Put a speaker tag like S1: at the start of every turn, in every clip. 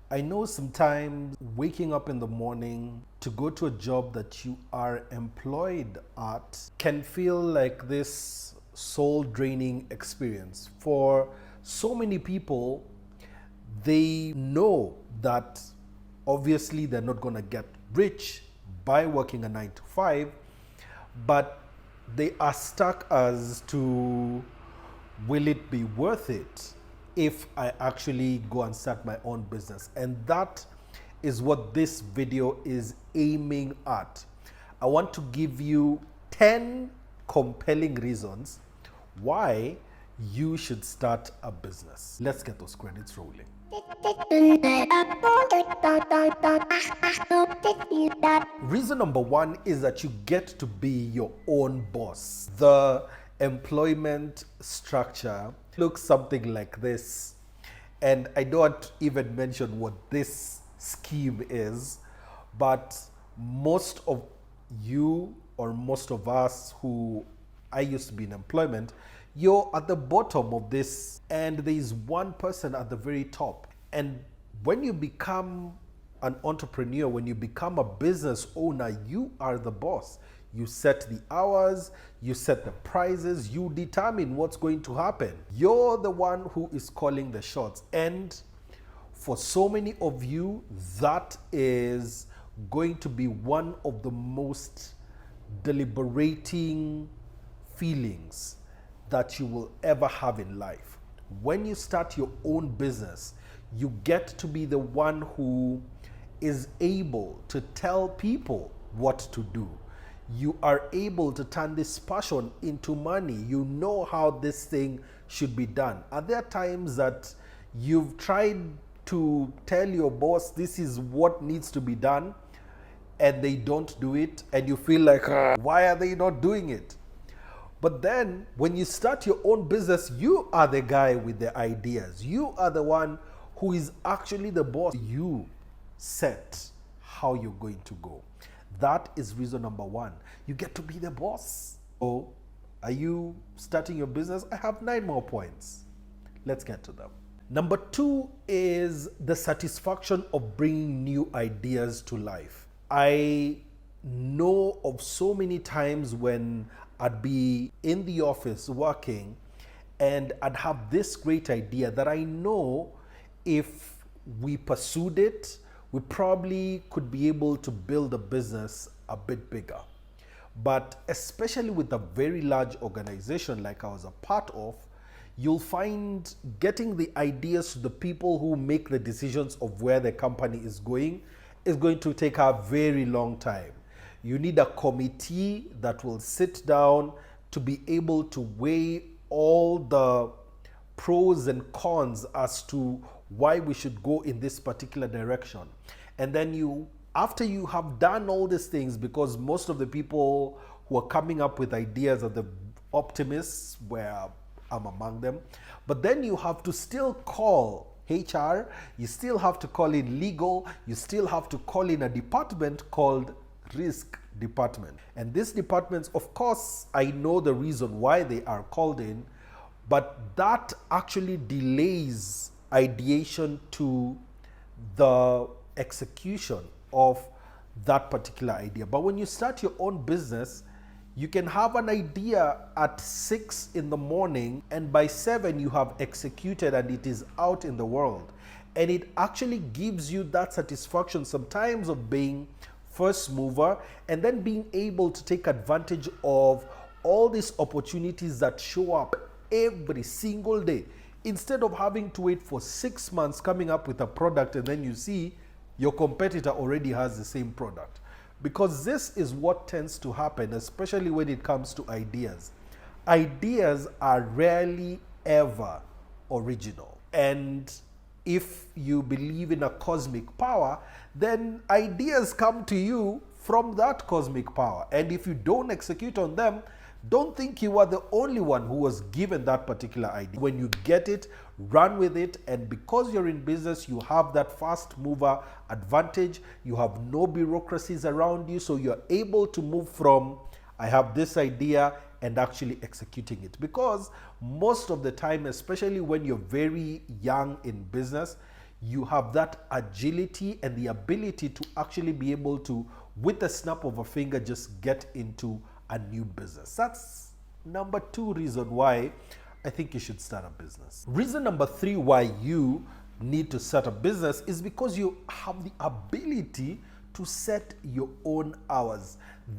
S1: I know sometimes waking up in the morning to go to a job that you are employed at can feel like this soul draining experience. For so many people, they know that obviously they're not going to get rich by working a 9 to 5, but they are stuck as to will it be worth it if I actually go and start my own business? And that is what this video is aiming at. I want to give you 10 compelling reasons why you should start a business. Let's get those credits rolling. Reason number one is that you get to be your own boss. The employment structure looks something like this. And I don't even mention what this scheme is, but most of you or most of us who I used to be in employment, you're at the bottom of this and there is one person at the very top. And when you become an entrepreneur, when you become a business owner, you are the boss. You set the hours, you set the prices, you determine what's going to happen. You're the one who is calling the shots. And for so many of you, that is going to be one of the most deliberating feelings that you will ever have in life. When you start your own business, you get to be the one who is able to tell people what to do. You are able to turn this passion into money. You know how this thing should be done. Are there times that you've tried to tell your boss this is what needs to be done and they don't do it and you feel like, why are they not doing it? But then when you start your own business, you are the guy with the ideas. You are the one who is actually the boss. You set how you're going to go. That is reason number one. You get to be the boss. So, are you starting your business? I have 9 more points. Let's get to them. Number 2 is the satisfaction of bringing new ideas to life. I know of so many times when I'd be in the office working and I'd have this great idea that I know if we pursued it, we probably could be able to build a business a bit bigger. But especially with a very large organization like I was a part of, you'll find getting the ideas to the people who make the decisions of where the company is going to take a very long time. You need a committee that will sit down to be able to weigh all the pros and cons as to why we should go in this particular direction. And then after you have done all these things, because most of the people who are coming up with ideas are the optimists, where I'm among them, but then you have to still call HR, you still have to call in legal, you still have to call in a department called risk department. And these departments, of course, I know the reason why they are called in, but that actually delays ideation to the execution of that particular idea. But when you start your own business, you can have an idea at 6 in the morning and by 7 you have executed and it is out in the world. And it actually gives you that satisfaction sometimes of being first mover and then being able to take advantage of all these opportunities that show up every single day. Instead of having to wait for 6 months coming up with a product and then you see your competitor already has the same product. Because this is what tends to happen, especially when it comes to ideas. Ideas are rarely ever original. And if you believe in a cosmic power, then ideas come to you from that cosmic power. And if you don't execute on them, don't think you are the only one who was given that particular idea. When you get it, run with it. And because you're in business, you have that fast mover advantage. You have no bureaucracies around you. So you're able to move from, I have this idea, and actually executing it. Because most of the time, especially when you're very young in business, you have that agility and the ability to actually be able to, with the snap of a finger, just get into a new business. That's number 2 reason why I think you should start a business. Reason number 3 why you need to start a business is because you have the ability to set your own hours.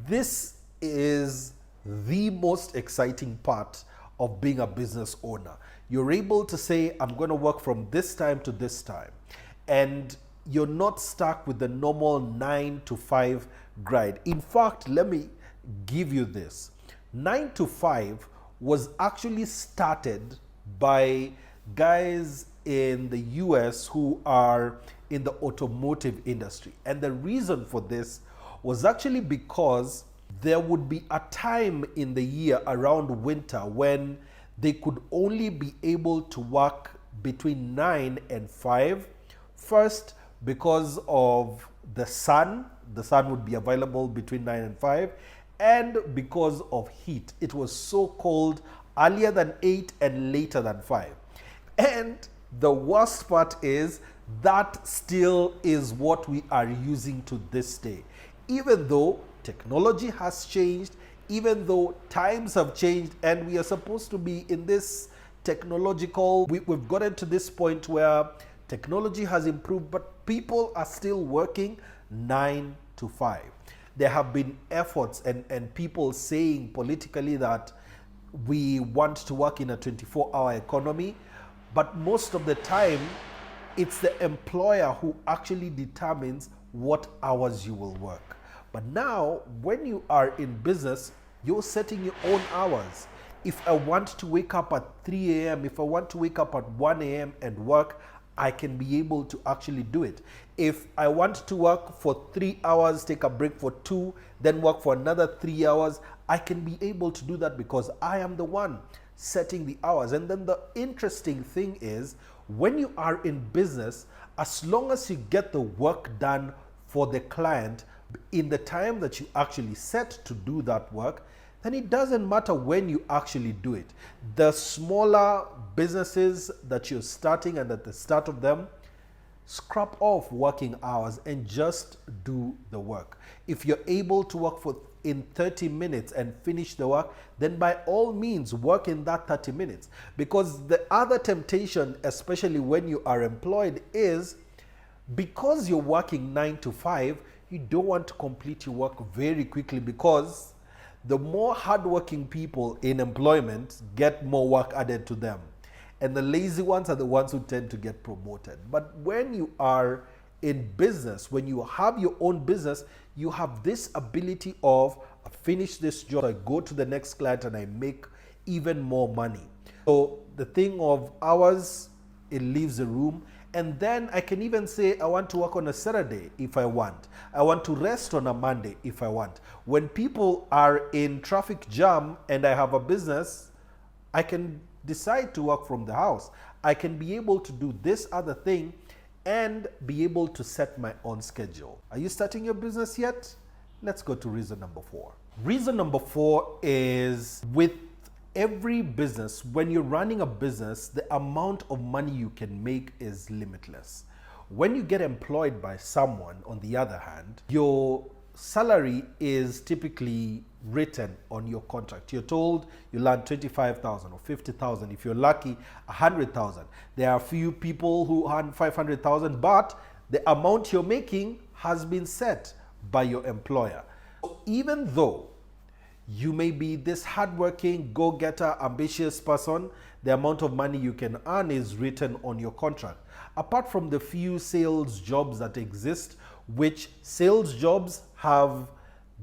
S1: This is the most exciting part of being a business owner. You're able to say, I'm going to work from this time to this time. And you're not stuck with the normal 9 to 5 grind. In fact, let me give you this. 9 to 5 was actually started by guys in the US who are in the automotive industry. And the reason for this was actually because there would be a time in the year around winter when they could only be able to work between 9 and 5. First, because of the sun would be available between 9 and 5, and because of heat. It was so cold earlier than 8 and later than 5. And the worst part is that still is what we are using to this day. Even though technology has changed, even though times have changed, and we are supposed to be in this technological, we've gotten to this point where technology has improved, but people are still working 9 to 5. There have been efforts and people saying politically that we want to work in a 24-hour economy, but most of the time, it's the employer who actually determines what hours you will work. But now, when you are in business, you're setting your own hours. If I want to wake up at 3 a.m., if I want to wake up at 1 a.m. and work, I can be able to actually do it. If I want to work for 3 hours, take a break for 2, then work for another 3 hours, I can be able to do that because I am the one setting the hours. And then the interesting thing is, when you are in business, as long as you get the work done for the client in the time that you actually set to do that work, then it doesn't matter when you actually do it. The smaller businesses that you're starting and at the start of them, scrap off working hours and just do the work. If you're able to work in 30 minutes and finish the work, then by all means work in that 30 minutes. Because the other temptation, especially when you are employed, is because you're working 9 to 5, you don't want to complete your work very quickly, because the more hardworking people in employment get more work added to them. And the lazy ones are the ones who tend to get promoted. But when you are in business, when you have your own business, you have this ability of, I finish this job, I go to the next client and I make even more money. So the thing of hours, it leaves the room. And then I can even say, I want to work on a Saturday if I want. I want to rest on a Monday if I want. When people are in traffic jam and I have a business, I can decide to work from the house. I can be able to do this other thing and be able to set my own schedule. Are you starting your business yet? Let's go to reason number 4. Reason number 4 is, with every business, when you're running a business, the amount of money you can make is limitless. When you get employed by someone, on the other hand, your salary is typically written on your contract. You're told you'll earn 25,000 or 50,000. If you're lucky, 100,000. There are a few people who earn 500,000, but the amount you're making has been set by your employer. Even though you may be this hardworking, go-getter, ambitious person, the amount of money you can earn is written on your contract. Apart from the few sales jobs that exist, which sales jobs have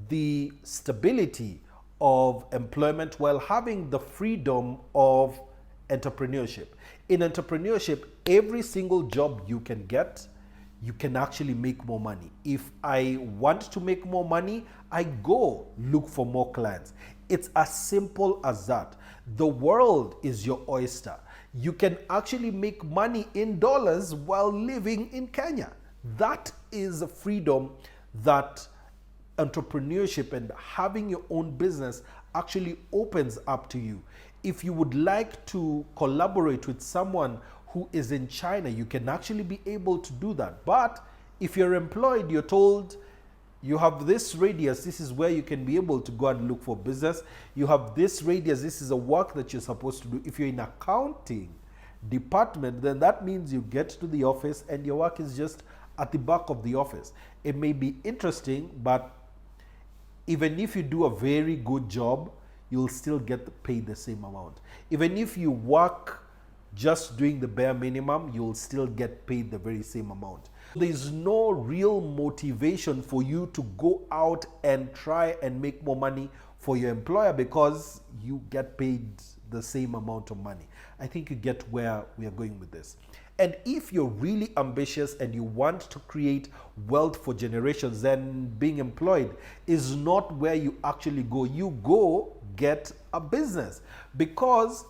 S1: the stability of employment while having the freedom of entrepreneurship. In entrepreneurship, every single job you can get, you can actually make more money. If I want to make more money, I go look for more clients. It's as simple as that. The world is your oyster. You can actually make money in dollars while living in Kenya. That is a freedom that entrepreneurship and having your own business actually opens up to you. If you would like to collaborate with someone who is in China, you can actually be able to do that. But if you're employed, you're told you have this radius, this is where you can be able to go and look for business. You have this radius, this is a work that you're supposed to do. If you're in accounting department, then that means you get to the office and your work is just at the back of the office. It may be interesting, but even if you do a very good job, you'll still get paid the same amount. Even if you work just doing the bare minimum, you'll still get paid the very same amount. There's no real motivation for you to go out and try and make more money for your employer because you get paid the same amount of money. I think you get where we are going with this. And if you're really ambitious and you want to create wealth for generations, then being employed is not where you actually go. You go get a business, because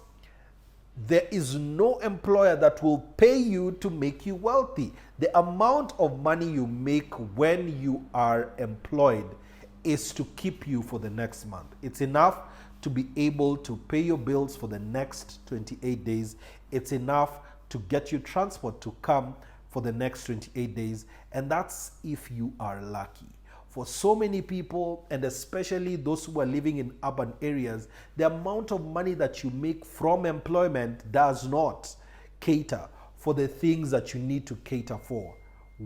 S1: there is no employer that will pay you to make you wealthy. The amount of money you make when you are employed is to keep you for the next month. It's enough to be able to pay your bills for the next 28 days. It's enough to get you transport to come for the next 28 days. And that's if you are lucky. For so many people, and especially those who are living in urban areas, the amount of money that you make from employment does not cater for the things that you need to cater for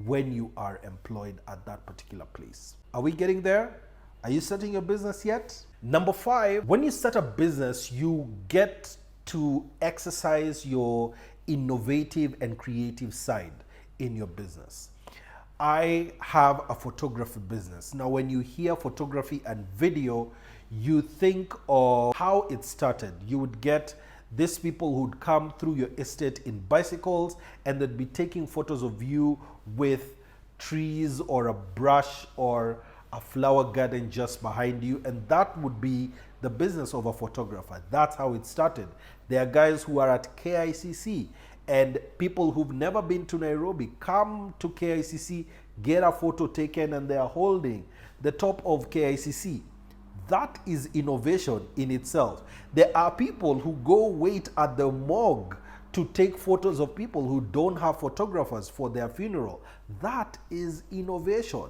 S1: when you are employed at that particular place. Are we getting there? Are you starting your business yet? Number 5, when you start a business, you get to exercise your innovative and creative side in your business. I have a photography business. Now, when you hear photography and video, you think of how it started. You would get these people who'd come through your estate in bicycles and they'd be taking photos of you with trees or a brush or a flower garden just behind you, and that would be the business of a photographer. That's how it started. There are guys who are at KICC, and people who've never been to Nairobi come to KICC, get a photo taken, and they are holding the top of KICC. That is innovation in itself. There are people who go wait at the morgue to take photos of people who don't have photographers for their funeral. That is innovation.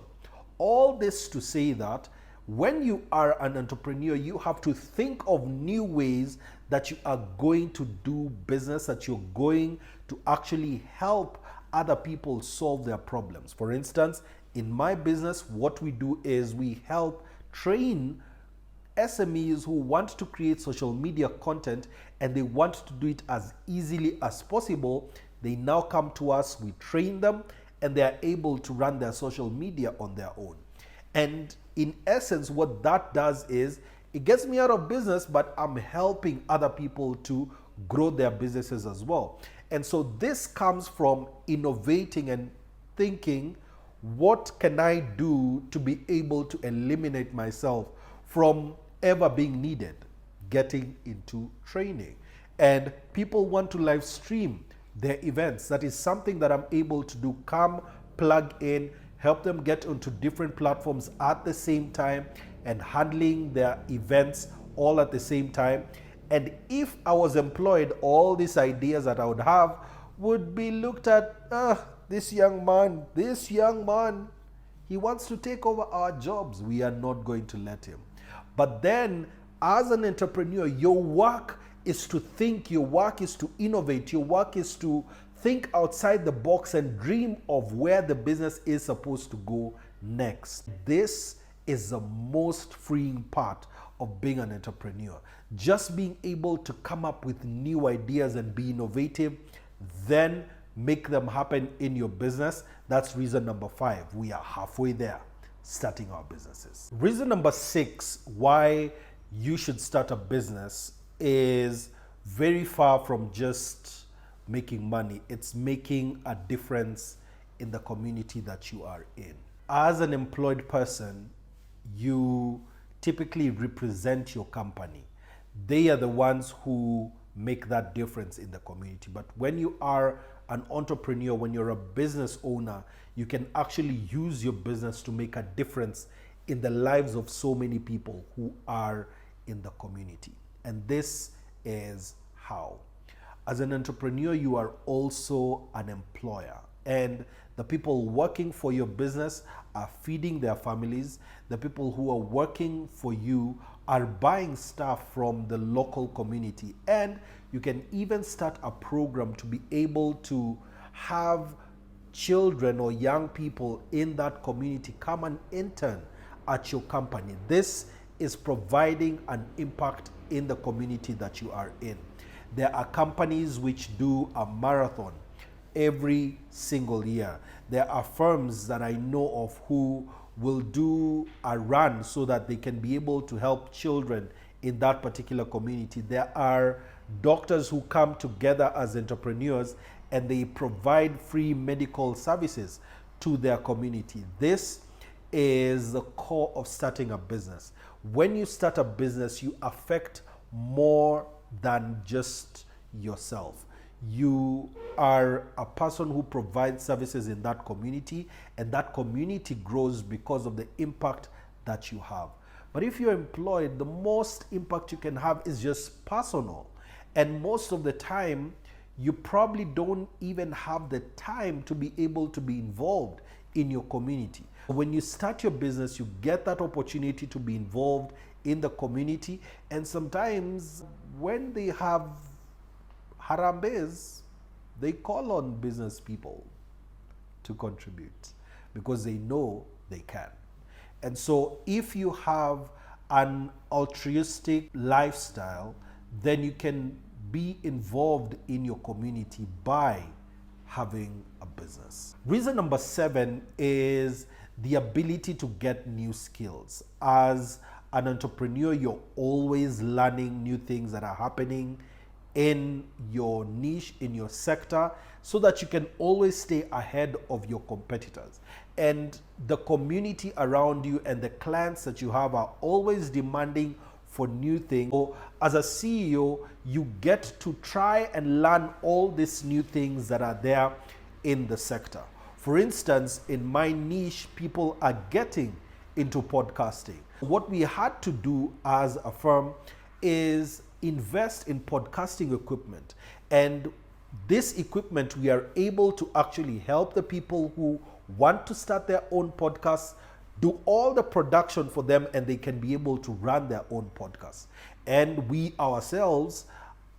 S1: All this to say that when you are an entrepreneur, you have to think of new ways that you are going to do business, that you're going to actually help other people solve their problems. For instance, in my business, what we do is we help train SMEs who want to create social media content and they want to do it as easily as possible. They now come to us, we train them, and they are able to run their social media on their own. And in essence, what that does is it gets me out of business, but I'm helping other people to grow their businesses as well. And so this comes from innovating and thinking, what can I do to be able to eliminate myself from ever being needed? Getting into training. And people want to live stream their events. That is something that I'm able to do. Come, plug in, help them get onto different platforms at the same time and handling their events all at the same time. And if I was employed, all these ideas that I would have would be looked at, this young man, he wants to take over our jobs. We are not going to let him. But then as an entrepreneur, your work is to think, your work is to innovate, your work is to think outside the box and dream of where the business is supposed to go next. This is the most freeing part of being an entrepreneur. Just being able to come up with new ideas and be innovative, then make them happen in your business. That's reason number 5. We are halfway there, starting our businesses. Reason number 6 why you should start a business is very far from just making money. It's making a difference in the community that you are in. As an employed person, you typically represent your company. They are the ones who make that difference in the community. But when you are an entrepreneur, when you're a business owner, you can actually use your business to make a difference in the lives of so many people who are in the community. And this is how. As an entrepreneur, you are also an employer. And the people working for your business are feeding their families. The people who are working for you are buying stuff from the local community. And you can even start a program to be able to have children or young people in that community come and intern at your company. This is providing an impact in the community that you are in. There are companies which do a marathon every single year. There are firms that I know of who will do a run so that they can be able to help children in that particular community. There are doctors who come together as entrepreneurs and they provide free medical services to their community. This is the core of starting a business. When you start a business, you affect more than just yourself. You are a person who provides services in that community, and that community grows because of the impact that you have. But if you're employed, the most impact you can have is just personal. And most of the time, you probably don't even have the time to be able to be involved in your community. When you start your business, you get that opportunity to be involved in the community. And sometimes when they have harambes, they call on business people to contribute because they know they can. And so if you have an altruistic lifestyle, then you can be involved in your community by having a business. Reason number 7 is the ability to get new skills. As an entrepreneur, you're always learning new things that are happening in your niche, in your sector, so that you can always stay ahead of your competitors. And the community around you and the clients that you have are always demanding for new things. So as a CEO, you get to try and learn all these new things that are there in the sector. For instance, in my niche, people are getting into podcasting. What we had to do as a firm is invest in podcasting equipment. And this equipment, we are able to actually help the people who want to start their own podcasts, do all the production for them, and they can be able to run their own podcast. And we ourselves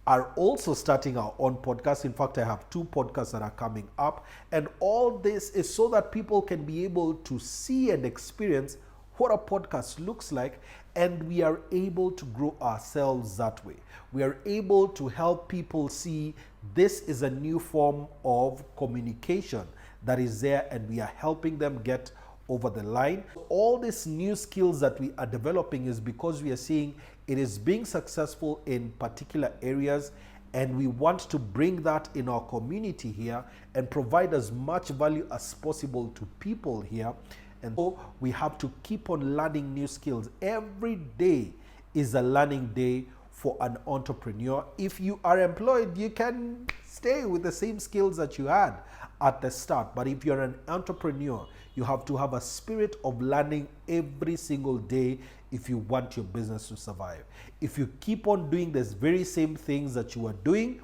S1: are also starting our own podcast. In fact, I have 2 podcasts that are coming up. And all this is so that people can be able to see and experience what a podcast looks like, and we are able to grow ourselves that way. We are able to help people see this is a new form of communication that is there, and we are helping them get over the line. All these new skills that we are developing is because we are seeing it is being successful in particular areas, and we want to bring that in our community here and provide as much value as possible to people here. And so we have to keep on learning new skills. Every day is a learning day for an entrepreneur. If you are employed, you can stay with the same skills that you had at the start. But if you're an entrepreneur, you have to have a spirit of learning every single day if you want your business to survive. If you keep on doing the very same things that you are doing,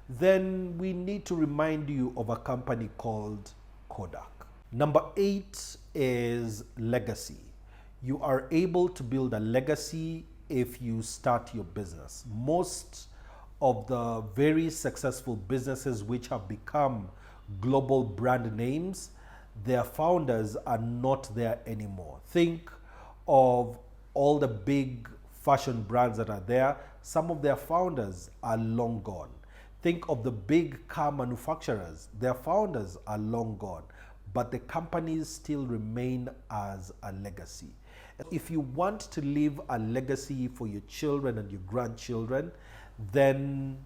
S1: then we need to remind you of a company called Kodak. Number 8 is legacy. You are able to build a legacy if you start your business. Most of the very successful businesses which have become global brand names, their founders are not there anymore. Think of all the big fashion brands that are there. Some of their founders are long gone. Think of the big car manufacturers. Their founders are long gone, but the companies still remain as a legacy. If you want to leave a legacy for your children and your grandchildren, then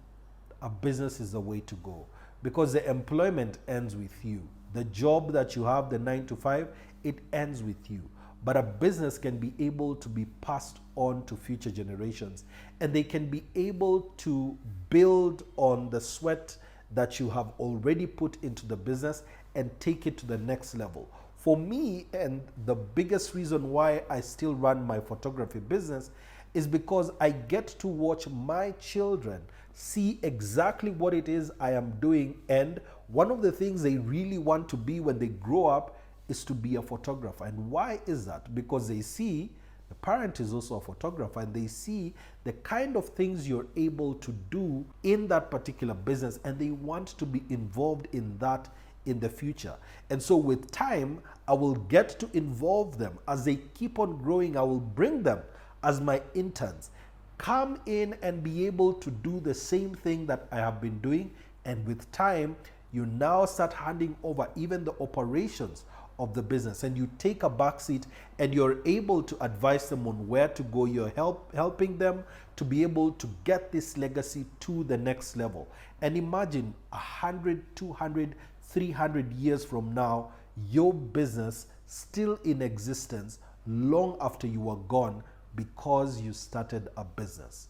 S1: a business is the way to go, because the employment ends with you. The job that you have, the 9 to 5, it ends with you. But a business can be able to be passed on to future generations, and they can be able to build on the sweat that you have already put into the business and take it to the next level. For me, and the biggest reason why I still run my photography business is because I get to watch my children see exactly what it is I am doing. And one of the things they really want to be when they grow up is to be a photographer. And why is that? Because they see the parent is also a photographer, and they see the kind of things you're able to do in that particular business, and they want to be involved in that in the future. And so with time, I will get to involve them. As they keep on growing, I will bring them as my interns. Come in and be able to do the same thing that I have been doing. And with time, you now start handing over even the operations of the business, and you take a back seat and you're able to advise them on where to go. You're helping them to be able to get this legacy to the next level. And imagine 100, 200, 300 years from now, your business still in existence long after you are gone because you started a business.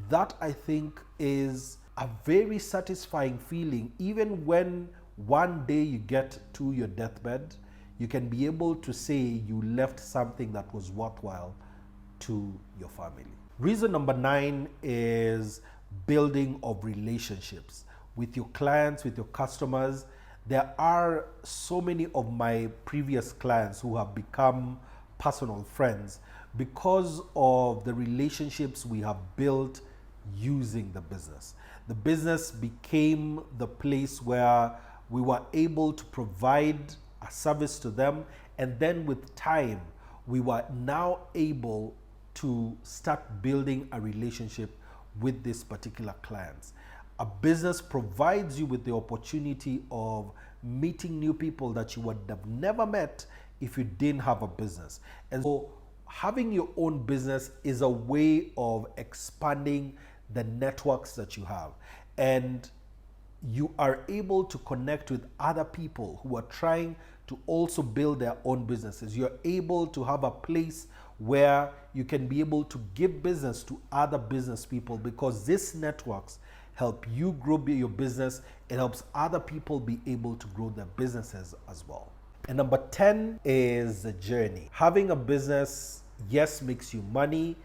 S1: That, I think, is a very satisfying feeling. Even when one day you get to your deathbed, you can be able to say you left something that was worthwhile to your family. Reason number 9 is building of relationships with your clients, with your customers. There are so many of my previous clients who have become personal friends because of the relationships we have built using the business. The business became the place where we were able to provide a service to them, and then with time we were now able to start building a relationship with these particular clients. A business provides you with the opportunity of meeting new people that you would have never met if you didn't have a business. And so having your own business is a way of expanding the networks that you have, and you are able to connect with other people who are trying to also build their own businesses. You're able to have a place where you can be able to give business to other business people, because these networks help you grow your business. It helps other people be able to grow their businesses as well. And number 10 is the journey. Having a business, yes, makes you money,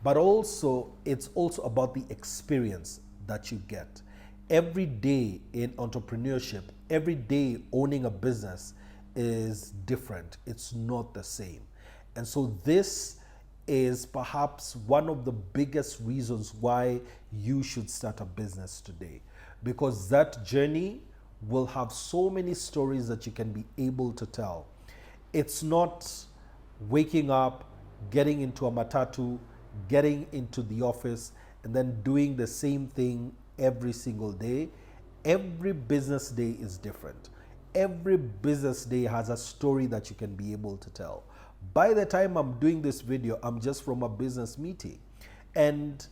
S1: but also it's also about the experience that you get. Every day in entrepreneurship, every day owning a business is different. It's not the same. And so this is perhaps one of the biggest reasons why you should start a business today, because that journey will have so many stories that you can be able to tell. It's not waking up, getting into a matatu, getting into the office, and then doing the same thing every single day. Every business day is different. Every business day has a story that you can be able to tell. By the time I'm doing this video, I'm just from a business meeting. And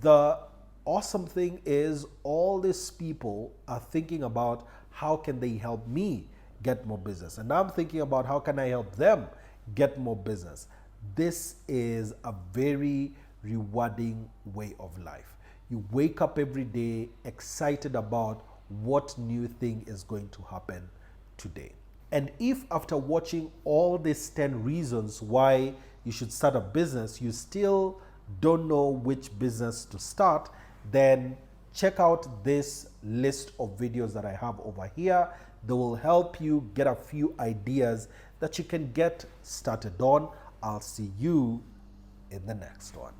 S1: the awesome thing is all these people are thinking about how can they help me get more business. And I'm thinking about how can I help them get more business. This is a very rewarding way of life. You wake up every day excited about what new thing is going to happen today. And if after watching all these 10 reasons why you should start a business, you still don't know which business to start, then check out this list of videos that I have over here. They will help you get a few ideas that you can get started on. I'll see you in the next one.